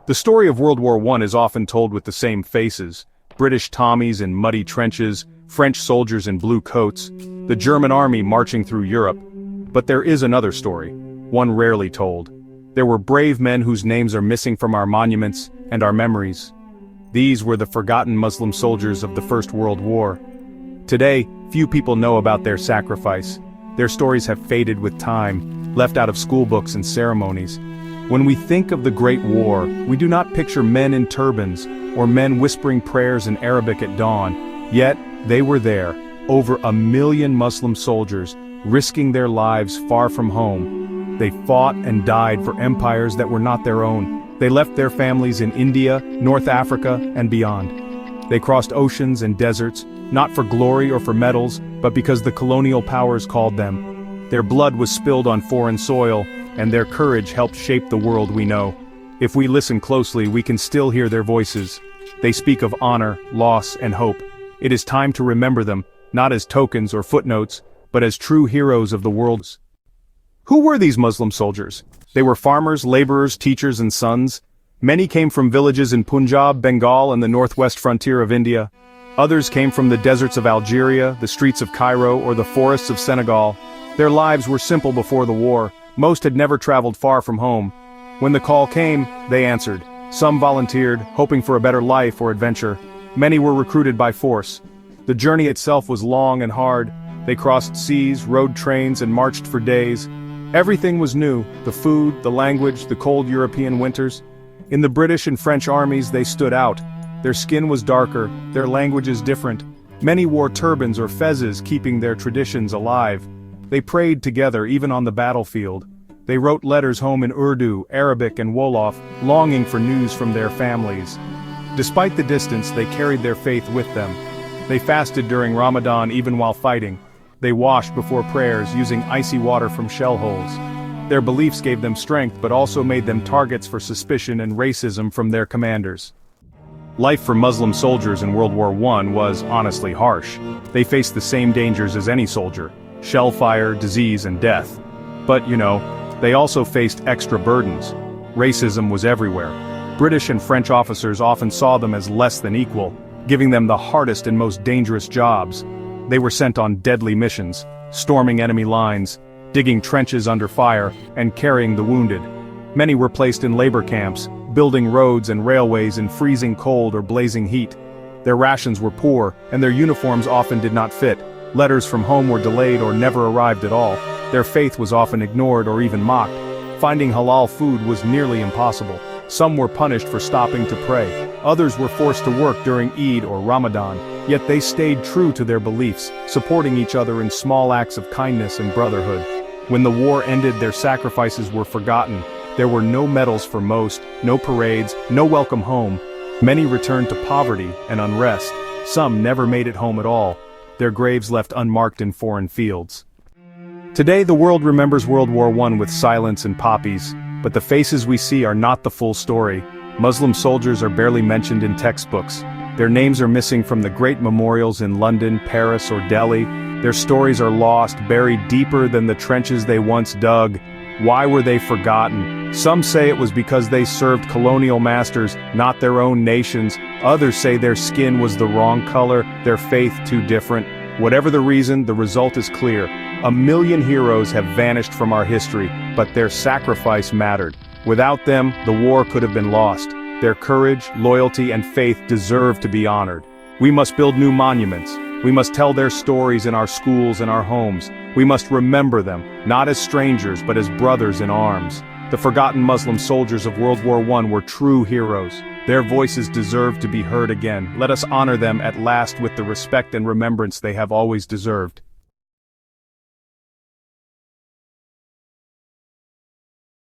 The story of World War I is often told with the same faces: British Tommies in muddy trenches, French soldiers in blue coats, the German army marching through Europe. But there is another story, one rarely told. There were brave men whose names are missing from our monuments and our memories. These were the forgotten Muslim soldiers of the First World War. Today, few people know about their sacrifice. Their stories have faded with time, left out of school books and ceremonies. When we think of the Great War, we do not picture men in turbans, or men whispering prayers in Arabic at dawn. Yet, they were there, over 1 million Muslim soldiers, risking their lives far from home. They fought and died for empires that were not their own. They left their families in India, North Africa, and beyond. They crossed oceans and deserts, not for glory or for medals, but because the colonial powers called them. Their blood was spilled on foreign soil, and their courage helped shape the world we know. If we listen closely, we can still hear their voices. They speak of honor, loss, and hope. It is time to remember them, not as tokens or footnotes, but as true heroes of the world. Who were these Muslim soldiers? They were farmers, laborers, teachers, and sons. Many came from villages in Punjab, Bengal, and the northwest frontier of India. Others came from the deserts of Algeria, the streets of Cairo, or the forests of Senegal. Their lives were simple before the war. Most had never traveled far from home. When the call came, they answered. Some volunteered, hoping for a better life or adventure. Many were recruited by force. The journey itself was long and hard. They crossed seas, rode trains, and marched for days. Everything was new: the food, the language, the cold European winters. In the British and French armies they stood out. Their skin was darker, their languages different. Many wore turbans or fezzes, keeping their traditions alive. They prayed together even on the battlefield. They wrote letters home in Urdu, Arabic, and Wolof, longing for news from their families. Despite the distance, they carried their faith with them. They fasted during Ramadan even while fighting. They washed before prayers using icy water from shell holes. Their beliefs gave them strength but also made them targets for suspicion and racism from their commanders. Life for Muslim soldiers in World War I was honestly harsh. They faced the same dangers as any soldier: shellfire, disease, and death. But, they also faced extra burdens. Racism was everywhere. British and French officers often saw them as less than equal, giving them the hardest and most dangerous jobs. They were sent on deadly missions, storming enemy lines, digging trenches under fire, and carrying the wounded. Many were placed in labor camps, building roads and railways in freezing cold or blazing heat. Their rations were poor, and their uniforms often did not fit. Letters from home were delayed or never arrived at all. Their faith was often ignored or even mocked. Finding halal food was nearly impossible. Some were punished for stopping to pray. Others were forced to work during Eid or Ramadan. Yet they stayed true to their beliefs, supporting each other in small acts of kindness and brotherhood. When the war ended, their sacrifices were forgotten. There were no medals for most, no parades, no welcome home. Many returned to poverty and unrest. Some never made it home at all, their graves left unmarked in foreign fields. Today the world remembers World War I with silence and poppies, but the faces we see are not the full story. Muslim soldiers are barely mentioned in textbooks. Their names are missing from the great memorials in London, Paris, or Delhi. Their stories are lost, buried deeper than the trenches they once dug. Why were they forgotten? Some say it was because they served colonial masters, not their own nations. Others say their skin was the wrong color, their faith too different. Whatever the reason, the result is clear. 1 million heroes have vanished from our history, but their sacrifice mattered. Without them, the war could have been lost. Their courage, loyalty, and faith deserve to be honored. We must build new monuments. We must tell their stories in our schools and our homes. We must remember them, not as strangers but as brothers in arms. The forgotten Muslim soldiers of World War I were true heroes. Their voices deserve to be heard again. Let us honor them at last with the respect and remembrance they have always deserved.